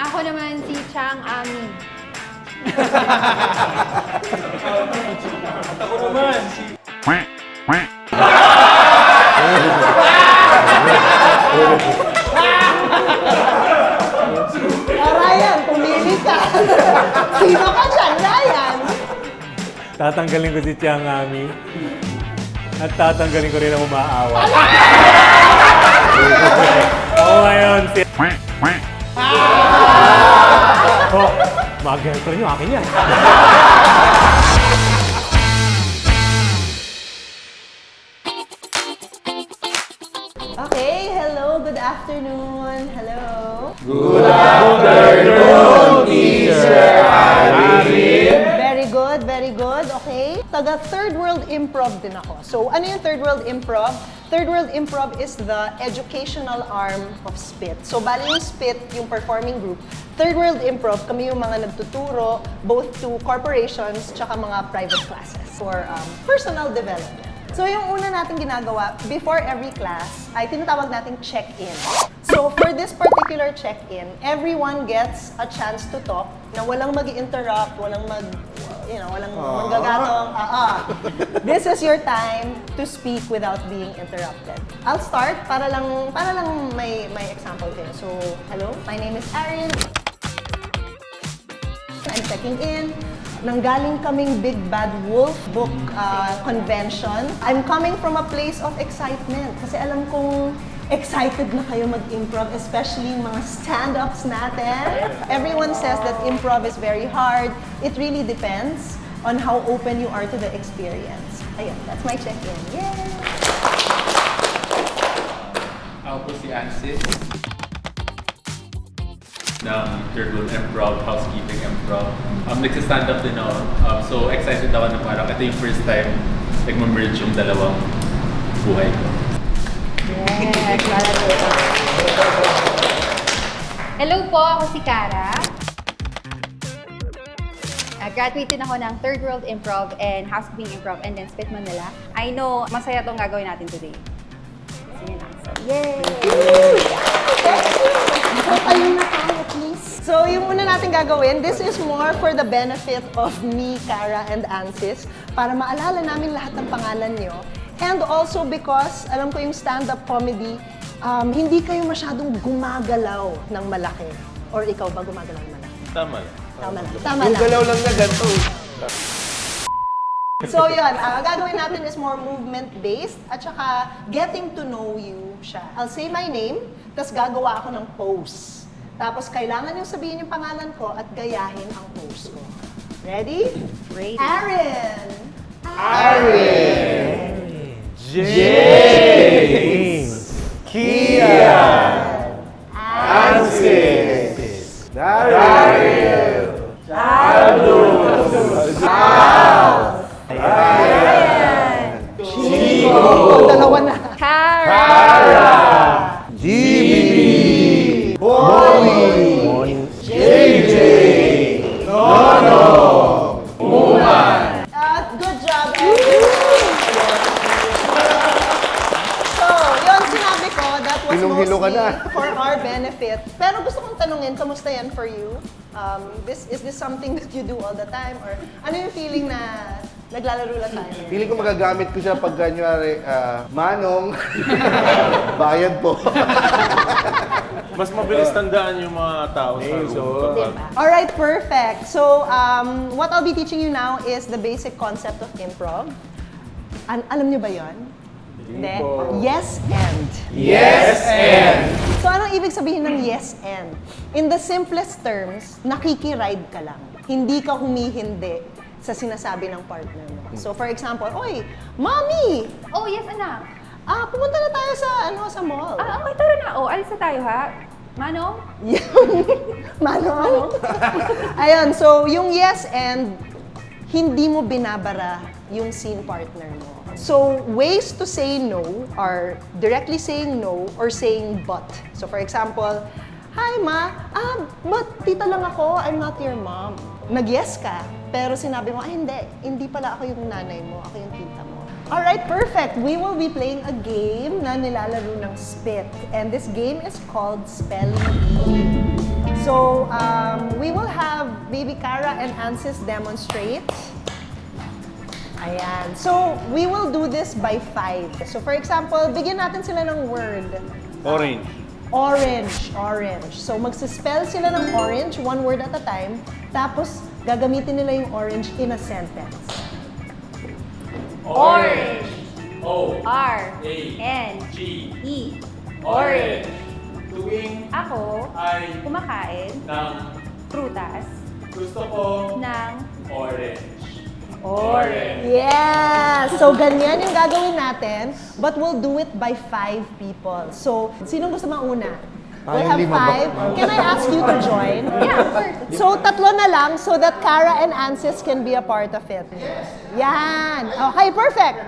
Ako naman si Chang Ami. Ako naman si... Ryan, pumili ka. Sino ka dyan, Ryan? Tatanggalin ko si Chiang Ami. At tatanggalin ko rin ang umaawa. Ako ngayon si... Oh, mga girlfriend nyo, akin yan. Okay, hello, good afternoon. Hello. Good afternoon, Teacher Irene. Very good, very good. Okay. Taga Third World Improv din ako. So, ano yung Third World Improv? Third World Improv is the educational arm of SPIT. So, bali yung SPIT, yung performing group. Third World Improv, kami yung mga nagtuturo both to corporations tsaka mga private classes for personal development. So, yung una natin ginagawa, before every class, ay tinatawag nating check-in. So, for this particular check-in, everyone gets a chance to talk na walang mag-interrupt, walang walang manggagatong. This is your time to speak without being interrupted. I'll start para lang may example kayo. So, hello, my name is Erin. I'm checking in. Nanggaling kaming Big Bad Wolf book convention. I'm coming from a place of excitement kasi alam kong excited na kayo mag-improv, especially mga stand-ups natin. Everyone says that improv is very hard. It really depends on how open you are to the experience. Ayun, that's my check-in. Yay! Ako po si Ansis ng Third World Improv, Housekeeping Improv. Nagsa-stand up din ako. So excited ako na parang ito yung first time nag-merge yung dalawang buhay ko. Yes, hello po, ako si Cara. Graduate din ako ng Third World Improv and Housekeeping Improv and then SPIT Manila. I know, masaya itong gagawin natin today. Sige na. Yay! Ayun na tayo, please. So, yung una natin gagawin, this is more for the benefit of me, Cara, and Ansis, para maalala namin lahat ng pangalan nyo. And also because, alam ko yung stand-up comedy, hindi kayo masyadong gumagalaw ng malaki. Or ikaw ba gumagalaw ng malaki? Tama lang. Tama lang. Tama Yung lang. galaw lang na ganito. So yun, gagawin natin is more movement-based at saka getting to know you siya. I'll say my name, tapos gagawa ako ng pose. Tapos kailangan yung sabihin yung pangalan ko at gayahin ang pose ko. Ready? Ready. Aaron! James! Kia! Ansis! Daryl! Aldous! Chico! Dalawa na. Cara! Jimmy! Bonnie! JJ! Nono! Good job, everyone. So, yun, sinabi ko, that was Hilong-hilo ka mostly na. for our benefit. Pero gusto kong tanungin, kamusta yan for you? Is this something that you do all the time? Or ano yung feeling na naglalaro lang tayo? Feeling ko magagamit ko siya pag kanyari, Manong, bayad po. Mas mabilis tandaan yung mga tao sa room. Diba? Alright, perfect. So, what I'll be teaching you now is the basic concept of improv. Alam niyo ba yon? Hindi? Yes and. Yes and! So, anong ibig sabihin ng yes and? In the simplest terms, nakikiride ka lang. Hindi ka humihindi sa sinasabi ng partner mo. So, for example, oy, Mommy! Oh, yes, anak. Pumunta na tayo sa mall. Okay, tara na. Oh, alis na tayo, ha? Manong? Mano? Ayun, so yung yes and, hindi mo binabara yung scene partner mo. So, ways to say no are directly saying no or saying but. So, for example, hi ma, but tita lang ako, I'm not your mom. Nag-yes ka, pero sinabi mo, hindi pala ako yung nanay mo, ako yung tita mo. Alright, perfect. We will be playing a game na nilalaro ng SPIT. And this game is called Spelling Bee. So, we will have Baby Cara and Ansis demonstrate. Ayan. So, we will do this by 5. So, for example, bigyan natin sila ng word. Orange. Orange. So, magsispell sila ng orange, one word at a time. Tapos, gagamitin nila yung orange in a sentence. Orange. O. R. A. N. G. E. Orange. Tuwing Ako, ay kumakain ng prutas gusto ko ng orange. Yeah! So, ganyan yung gagawin natin, but we'll do it by 5 people. So, sinong gusto mauna? We'll have 5. Can I ask you to join? Yeah, of course. So, tatlo na lang so that Cara and Ansis can be a part of it. Yan! Okay, perfect!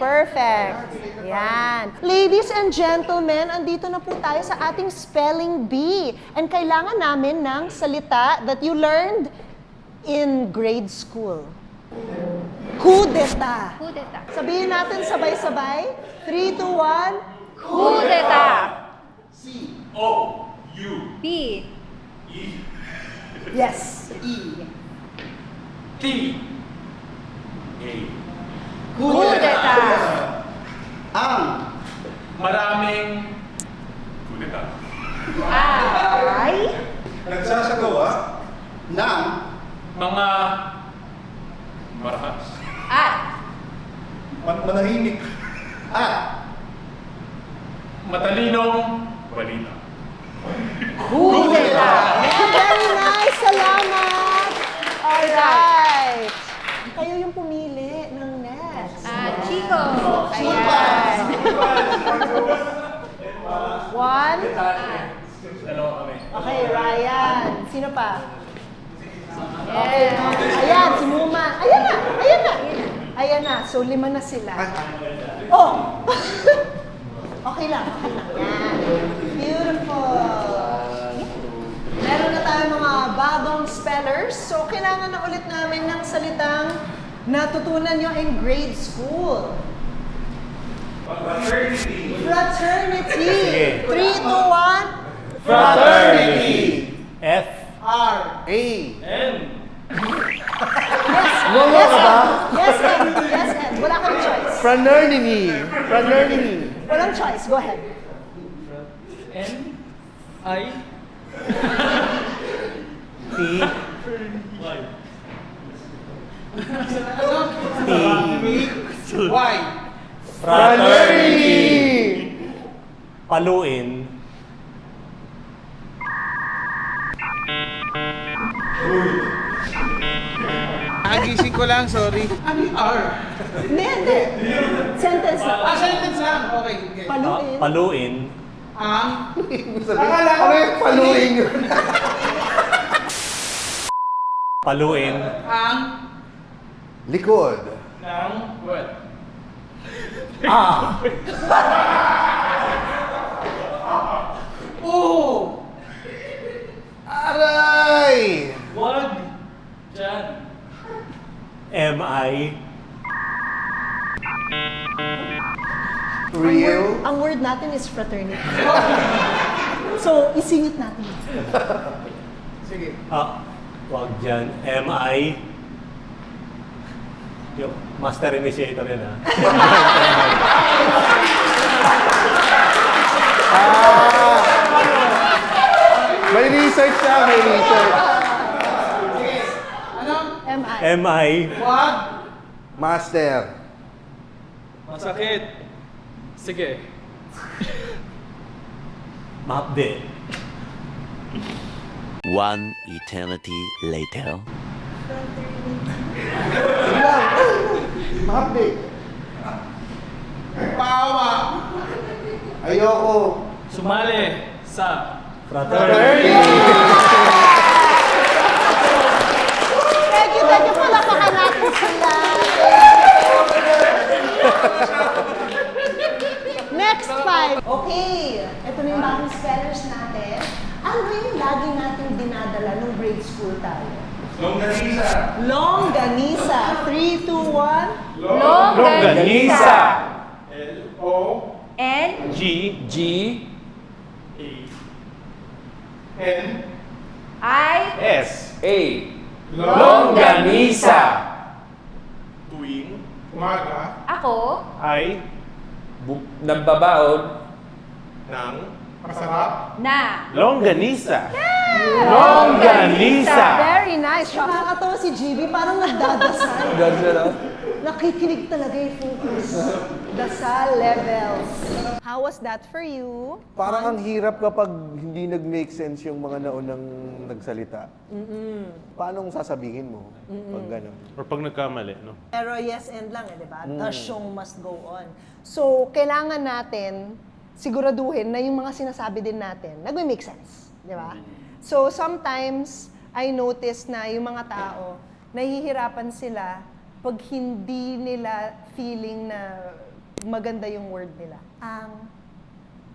Perfect! Yan. Ladies and gentlemen, andito na po tayo sa ating spelling bee. And kailangan namin ng salita that you learned in grade school. Coup d'etat. Coup d'etat. Sabihin natin sabay-sabay. 3, 2, 1. Coup d'etat. O. U. P. E. Yes. T. A. Coup d'etat. Maraming kudeta. Ay. Nagsasagawa ng Mga marahas. At. manahimik at Matalinong balita. Coup d'etat. Very nice. Salamat. Alright. Kayo yung pumili ng next. Chico. Ayan. 1. Dalawa kami. Okay, Ryan. Sino pa? Okay. Ayan, si Muma. Ayan na. So, 5 na sila. Oh! Okay lang. Yan. Beautiful. Meron na tayong mga bagong spellers. So, kailangan na ulit namin ng salitang natutunan nyo in grade school. Fraternity. Sige. 3, 2, 1. fraternity. F. A. N. Yes, and. Wala kang choice. Fraternity. Walang choice. Go ahead. N. I. T. Y. Fraternity. Paluin. Gising ko lang, sorry. Ano yung R? Hindi. Sentence na. Sentence lang. Okay. Paluin. Paluin. Ang Akala ko yung paluin yun. Paluin. ang Likod. Ng what? O. Aray! Wag. Diyan. M-I. Real. Ang word natin is fraternity. So, isingit natin. Sige. Wag dyan. M-I. Yung master initiator yan May research siya, may research. Ano? M.I. M-I. Wag. Master. Masakit. Sige. Mapde. One eternity later. Update. Paawa. Ayoko. Sumali sa Fraternity. Thank you pala natin sila. Next 5. Okay, ito na yung bagong spellers natin. Ano yung lagi nating dinadala nung grade school tayo? Longganisa. 3, 2, 1. Longganisa. L-O. N. G. G N. S. A. Longganisa. Tuwing. Umaga. Ako. Ay. Nagbabaon. Ng. Masarap. Na. Longganisa. Longganisa. Very nice. Nakakatawa si GB, parang nagdadasal. Nakikinig talaga yung focus. Dasal levels. How was that for you? Parang ang hirap kapag hindi nag-make sense yung mga naunang nagsalita. Paano sasabihin mo pag gano'n? Or pag nagkamali, no? Pero yes and lang di ba? The show must go on. So, kailangan natin siguraduhin na yung mga sinasabi din natin nag-make sense, di ba? So, sometimes, I notice na yung mga tao, nahihirapan sila pag hindi nila feeling na maganda yung word nila.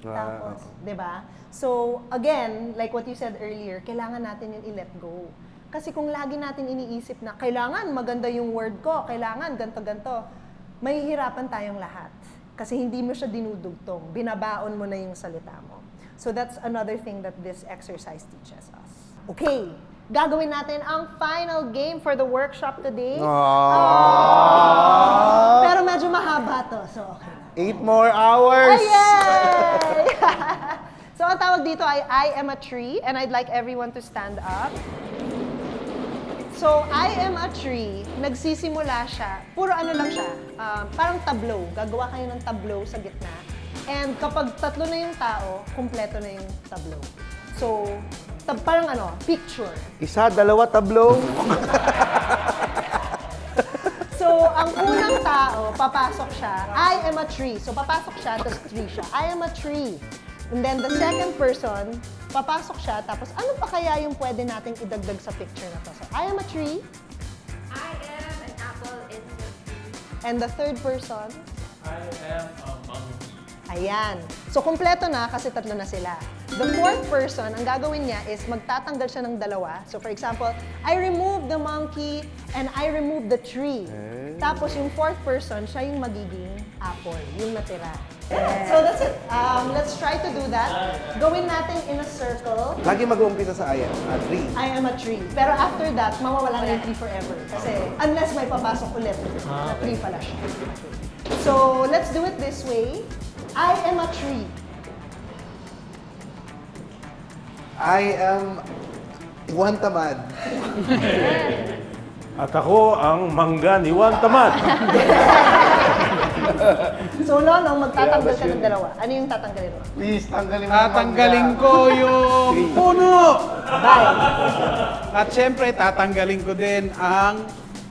Tapos, di ba? So, again, like what you said earlier, kailangan natin yun i-let go. Kasi kung lagi natin iniisip na kailangan maganda yung word ko, kailangan ganto-ganto, mahihirapan tayong lahat. Kasi hindi mo siya dinudugtong, binabaon mo na yung salita mo. So that's another thing that this exercise teaches us. Okay, gagawin natin ang final game for the workshop today. Pero medyo mahaba to, so okay na. 8 more hours! Yay! So ang tawag dito ay I am a tree, and I'd like everyone to stand up. So, I am a tree, nagsisimula siya, puro ano lang siya, parang tableau. Gagawa kayo ng tableau sa gitna. And kapag tatlo na yung tao, kumpleto na yung tableau. So, parang ano, picture. Isa, dalawa, tableau. So, ang unang tao, papasok siya, I am a tree. So, papasok siya, tapos tree siya. I am a tree. And then the second person, papasok siya, tapos ano pa kaya yung pwede nating idagdag sa picture na to? So, I am a tree. I am an apple in the tree. And the third person, I am a monkey. ayan. So, kumpleto na kasi tatlo na sila. The fourth person, ang gagawin niya is magtatanggal siya ng dalawa. So, for example, I remove the monkey and I remove the tree. Tapos, yung fourth person, siya yung magiging apple, yung natira. So, that's it. Let's try to do that. Gawin natin in a circle. Lagi mag-uumpisa sa I am a tree. I am a tree. Pero after that, mawawala na yung tree forever. Kasi unless may papasok ulit, na tree pala siya. So, let's do it this way. I am a tree. I am Juan Tamad. At ako ang mangga ni Juan Tamad. So, Lolo, magtatanggal ka ng dalawa. Ano yung tatanggalin mo? Please, tanggalin mo. Tatanggalin ko yung puno. At syempre, tatanggalin ko din ang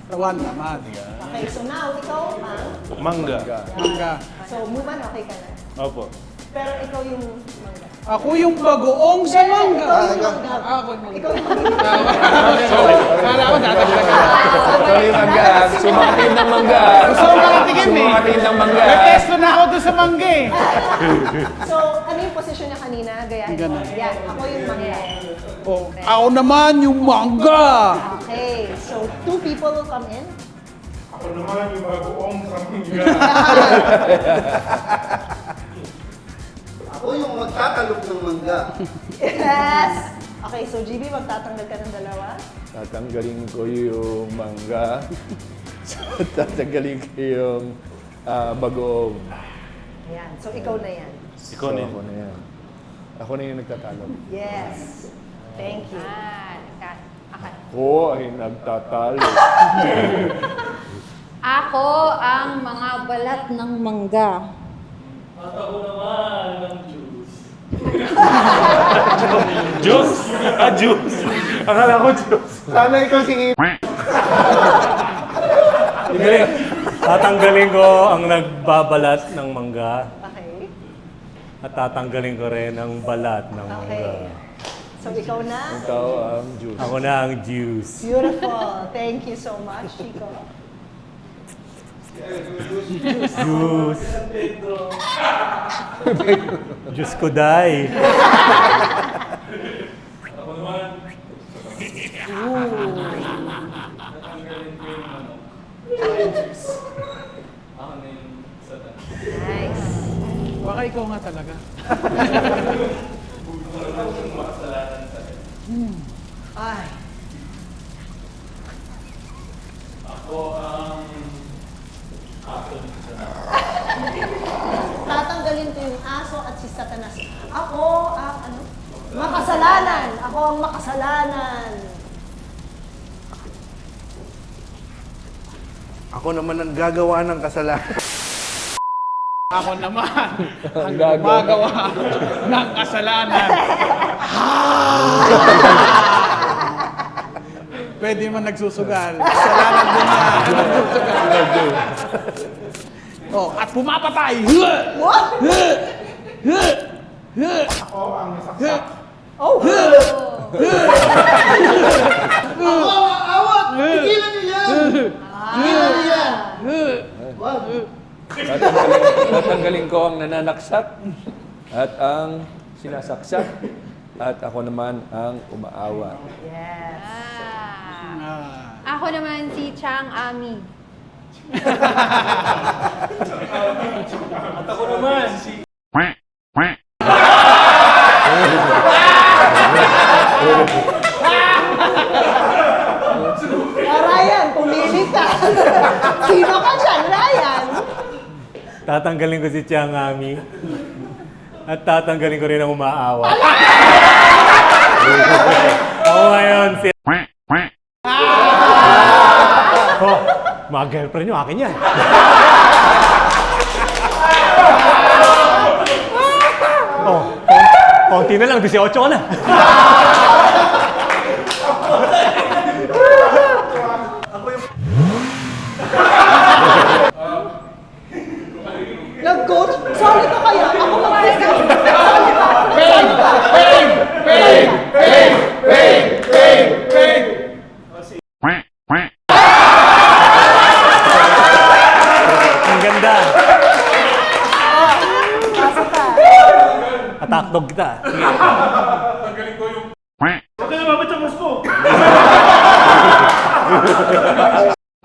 tawan tamad. Okay, so now, ikaw ang Mangga. Mangga. So, move on, okay ka na. Opo. Pero ikaw yung mangga. Ako yung bagoong sa mangga. Ikaw yung mangga. Ako yung mangga. Ikaw yung mangga. Kala ko tatanggal ka. Sorry, mangga. Sumakit ng mangga. Gusto ko makatingin eh. Sumakit ng mangga. Nag-testo na ako doon sa mangga eh. So, ano yung position niya kanina? Gayahin mo. Ganun. Yan, ako yung mangga. Oh, ako naman yung mangga. Okay, so two people will come in. Ako naman yung bagoong sa mangga. Ako yung magtatalok ng mangga. Yes! Okay, so GB, magtatanggal ka ng dalawa. Tatanggalin ko yung mangga. Tatanggalin ko yung bagoong. Ayan, so ikaw na yan. Ikaw na yun. Ako na yan. Ako na yung nagtatalog. Yes. Thank you. Okay. Ako ay nagtatalo. Ako ang mga balat ng mangga. At ako naman ng juice. Juice? Juice. Akala ko juice. Sana ikaw si Hindi. Tatanggalin ko ang nagbabalat ng mangga. Okay. At tatanggalin ko rin ang balat ng mangga. Okay. So ikaw na. Ikaw ang juice. Ako na ang juice. Beautiful. Thank you so much, Chico. Juice. Juice ko day. Ako naman. Tatanggalin ko yung ano. Juice. Ako na yung satan. Nice. Baka ikaw nga talaga. Ay. Ako ang Tatanggalin ko yung aso at si Satanas. Ako ang ano? Makasalanan. Ako ang makasalanan. Ako naman ang gagawa ng kasalanan. Ako naman ang gagawa. gumagawa ng kasalanan. Pwede man nagsusugal. Kasalanan din yan. Nagsusugal. Oh, at pumapatay. What? Ako ang nasaksak. Oh! Tatanggalin ko ang nananaksak at ang sinasaksak at ako naman ang umaawa. Yes. Ako naman si Chang Ami. At ako naman si Ryan, pumili ka. Sino ka dyan, Ryan? Tatanggalin ko si Chiang Ami. At tatanggalin ko rin ang umaawa. Ako ngayon si... Oh, mga girlfriend nyo, akin yan. Oh, konti na lang, 18 ka na. Nag-coach? Solid ka kaya? Ako mag-figure. Solid ka. Solid ka. Ang ganda. Asa ka? Attack dog kita. tanggalin ko yung Huwag ka na mabachamos ko!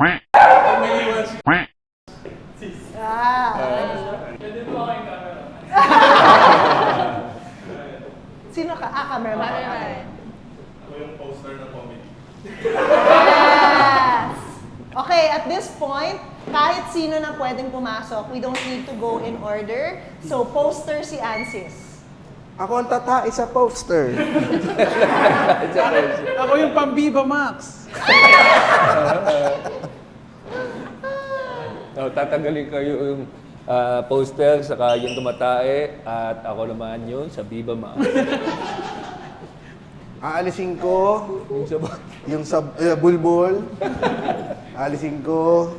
May iwan si Pwede po ako yung camera. Sino ka? Cameraman. Ako yung poster ng comedy. Yes! Okay, at this point, kahit sino na pwedeng pumasok, we don't need to go in order. So, poster si Ansis. Ako ang tatai sa poster. Ako yung pang-Viva Max. Tatanggalin ko yung poster, saka yung tumatae, at ako naman yun sa Viva Ma. Aalisin ko Yung sabon. yung bulbul. Aalisin ko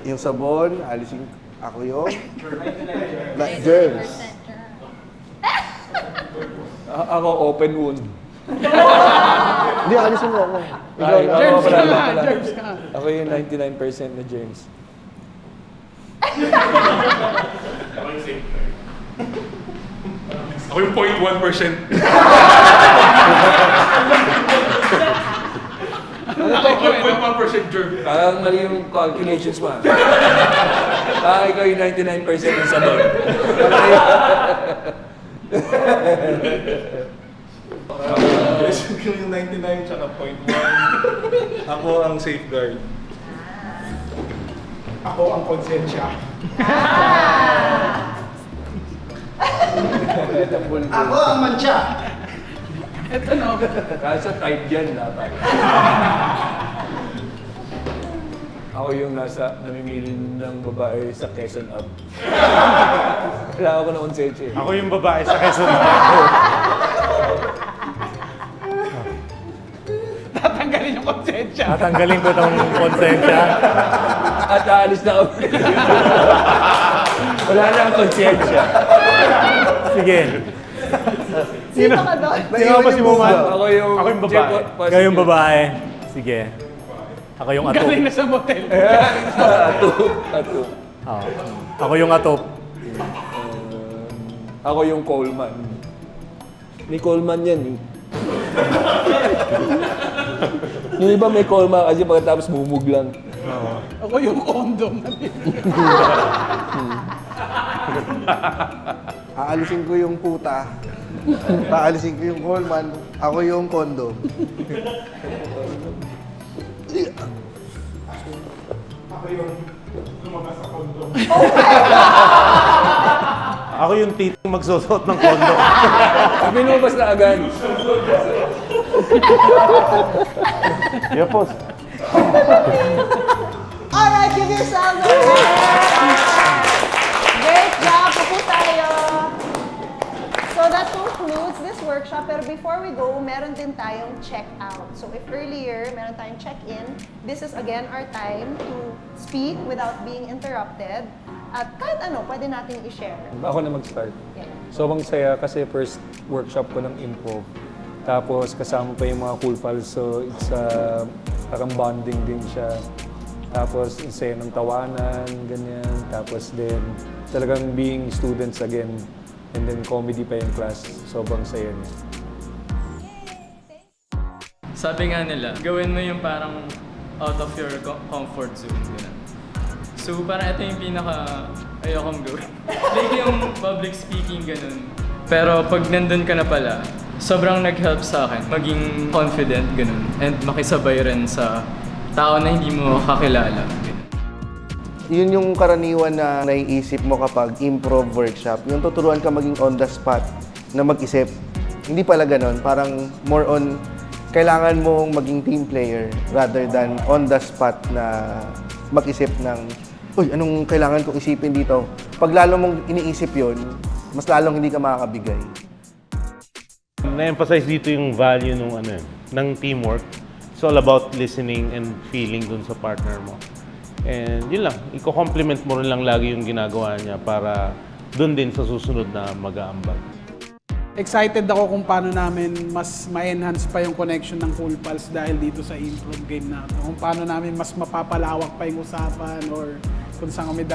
yung sabon. Aalisin ako yung germs. Ako open wound. Hindi, aalisin mo ako. Ikaw Ay, na. ako Germs ka pala, nga, ako pala. germs ka. Ako yung 99% na germs. Ako yung safe. Ako yung 0.1%. Ako yung 0.1% germ. Parang mali yung calculations mo. Ikaw yung 99% ng sabon. Yung 99 tsaka 0.1. Ako ang safeguard. Ako ang konsensya. Ako ang mancha. Ito no. Kaso type yan dapat. Ako yung namimili ng babae sa Quezon Up. Kailangan ko na konsensya. Ako yung babae sa Quezon. Tatanggalin yung konsensya. Tatanggalin ko itong konsensya. At aalis na kami. Wala na ang konsensya. Sige. Sino ka doon? Sino ba si Muman? Ako yung babae. Ikaw yung babae. Sige. Ako yung atop. Galing na sa motel. Ato. Oo. Ako yung atop. Ako yung Coleman. May Coleman yan eh. Yung iba may Coleman kasi pagkatapos bumug lang. Ako yung condom. Aalisin ko yung puta. Paalisin ko yung Coleman. Ako yung condom. Ako yung titong magsusot ng kondo. Binubas na agad. Yeah, boss. Alright, give yourselves a hand! Great job! Pupo tayo! So that concludes this workshop. Pero before we go, meron din tayong check-out. So if earlier, meron tayong check-in, this is again our time to speak without being interrupted. At kahit ano, pwede natin i-share. Ako na mag-start. Yeah. Sobrang saya kasi first workshop ko ng improv. Tapos kasama pa yung mga cool pals. So it's parang bonding din siya. Tapos ang saya ng tawanan, ganyan. Tapos then talagang being students again. And then comedy pa yung class. Sobrang saya niya. Sabi nga nila, gawin mo yung parang out of your comfort zone. Ganun. So parang ito yung pinaka ayokong gawin. Like yung public speaking, ganun. Pero pag nandun ka na pala, sobrang nag-help sa akin maging confident, ganun. And makisabay rin sa tao na hindi mo kakilala. Ganun. Yun yung karaniwan na naiisip mo kapag improv workshop. Yung tuturuan ka maging on the spot na mag-isip. Hindi pala ganon. Parang more on, kailangan mong maging team player rather than on the spot na mag-isip ng, uy, anong kailangan kong isipin dito? Pag lalo mong iniisip yun, mas lalong hindi ka makakabigay. Na-emphasize dito yung value ng teamwork. It's all about listening and feeling dun sa partner mo. And yun lang, i-compliment mo rin lang lagi yung ginagawa niya para dun din sa susunod na mag-aambag. Excited ako kung paano namin mas ma-enhance pa yung connection ng Cool Pals dahil dito sa improv game na ito. Kung paano namin mas mapapalawak pa yung usapan or kung saan kami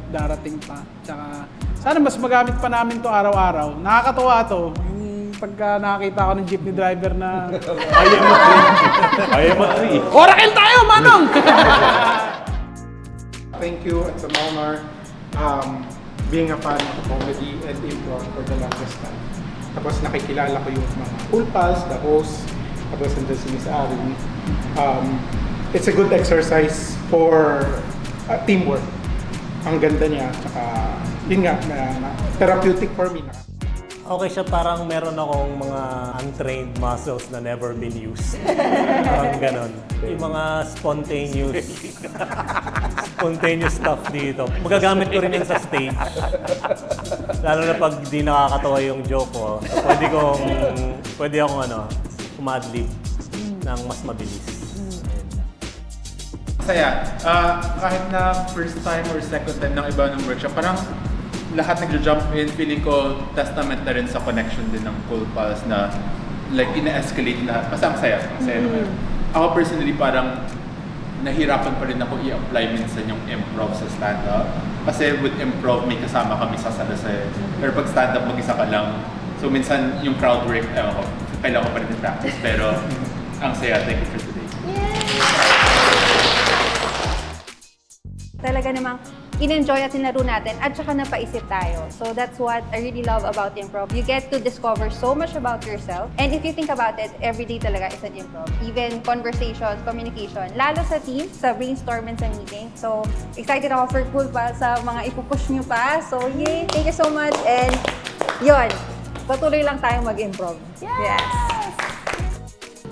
darating pa. Tsaka sana mas magamit pa namin to araw-araw. Nakakatawa to. Yung pagka nakakita ako ng jeepney driver na I am a tree. Oracle tayo, Manong! Thank you. It's an honor being a fan of comedy and improv for the longest time. Tapos nakikilala ko yung mga Cool Pals, the host, tapos nandun si Miss Arin. It's a good exercise for teamwork. Ang ganda niya, tsaka yun nga, therapeutic for me na. Okay siya, parang meron akong mga untrained muscles na never been used. Parang ganon. Yung mga spontaneous stuff dito. Magagamit ko rin yun sa stage. Lalo na pag di nakakatawa yung joke ko. Pwede akong umadlib ng mas mabilis. Saya. Kahit na first time or second time ng iba ng workshop, parang lahat nag-jump in, feeling ko testament na rin sa connection din ng Cool Pals na like ina-escalate lahat. Basta ang saya naman. Ako personally parang nahirapan pa rin ako i-apply minsan yung improv sa stand-up. Kasi with improv may kasama kami sa salasay. Pero pag stand-up mag-isa ka lang. So minsan yung crowd work, kailangan ko pa rin practice. Pero ang saya, thank you for today. Talaga namang in-enjoy at nilaro natin at saka napaisip tayo. So that's what I really love about improv. You get to discover so much about yourself. And if you think about it, every day talaga is an improv. Even conversations, communication, lalo sa team, sa brainstorm and sa meeting. So excited ako for Cool Pals sa mga ipupush nyo pa. So yay! Thank you so much. And yun, patuloy lang tayong mag-improv. Yes!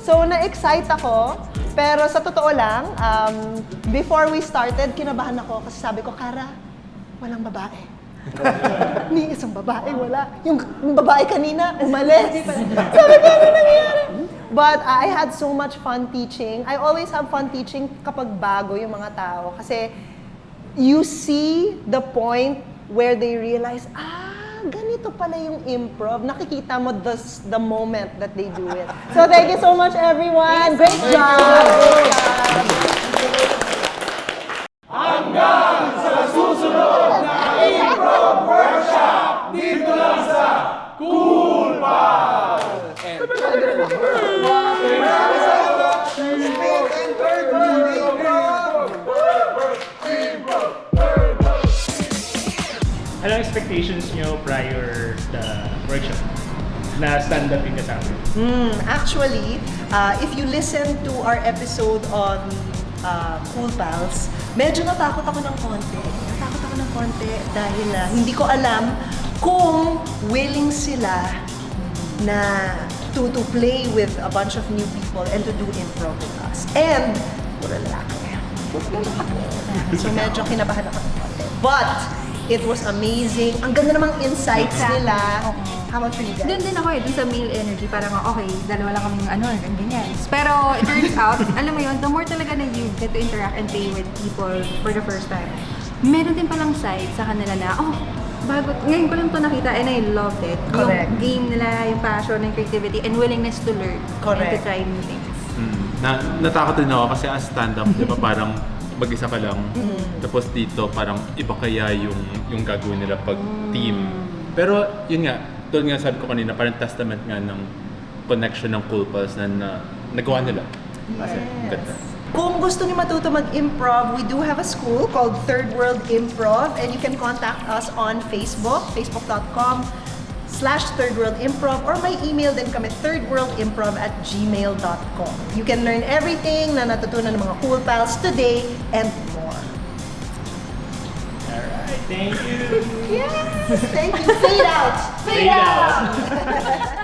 So, na-excite ako. Pero sa totoo lang, before we started, kinabahan ako kasi sabi ko, Kara, walang babae. Ni isang babae, wala. Yung babae kanina, umalis. Sabi ko, ano nangyari? But I had so much fun teaching. I always have fun teaching kapag bago yung mga tao. Kasi you see the point where they realize, ganito pala yung improv. Nakikita mo the moment that they do it. So thank you so much, everyone. Great job! Hanggang sa susunod na improv workshop dito lang sa Cool Pals! Anong expectations nyo prior the workshop? na stand-upin ka sa amin? Actually, if you listen to our episode on Cool Pals, medyo natakot ako ng konti. Dahil hindi ko alam kung willing sila na to play with a bunch of new people and to do improv with us. And, puro lalaki. So medyo kinabahan ako ng konti. But, it was amazing. Ang ganda namang insights nila. How about for you guys? Doon din ako dun sa male energy, parang okay, dalawa lang kaming ganyan. Pero it turns out, alam mo yun, the more talaga na you get to interact and play with people for the first time, meron din palang side sa kanila na, ngayon ko lang to nakita and I loved it. Correct. Yung game nila, yung passion, yung creativity, and willingness to learn and to Correct. try new things. Natakot din ako kasi as stand-up, di ba parang mag-isa ka lang. Tapos dito parang iba kaya yung gagawin nila pag team. Pero yun nga, doon nga sabi ko kanina, parang testament nga ng connection ng Cool Pals na nagawa nila. Kasi ganda. Kung gusto niyo matuto mag-improv, we do have a school called Third World Improv, and you can contact us on Facebook, facebook.com/thirdworldimprov, or may email din kami, thirdworldimprov@gmail.com. You can learn everything na natutunan ng mga Cool Pals today and more. Alright, thank you! Yes! Thank you! Fade out! Fade out.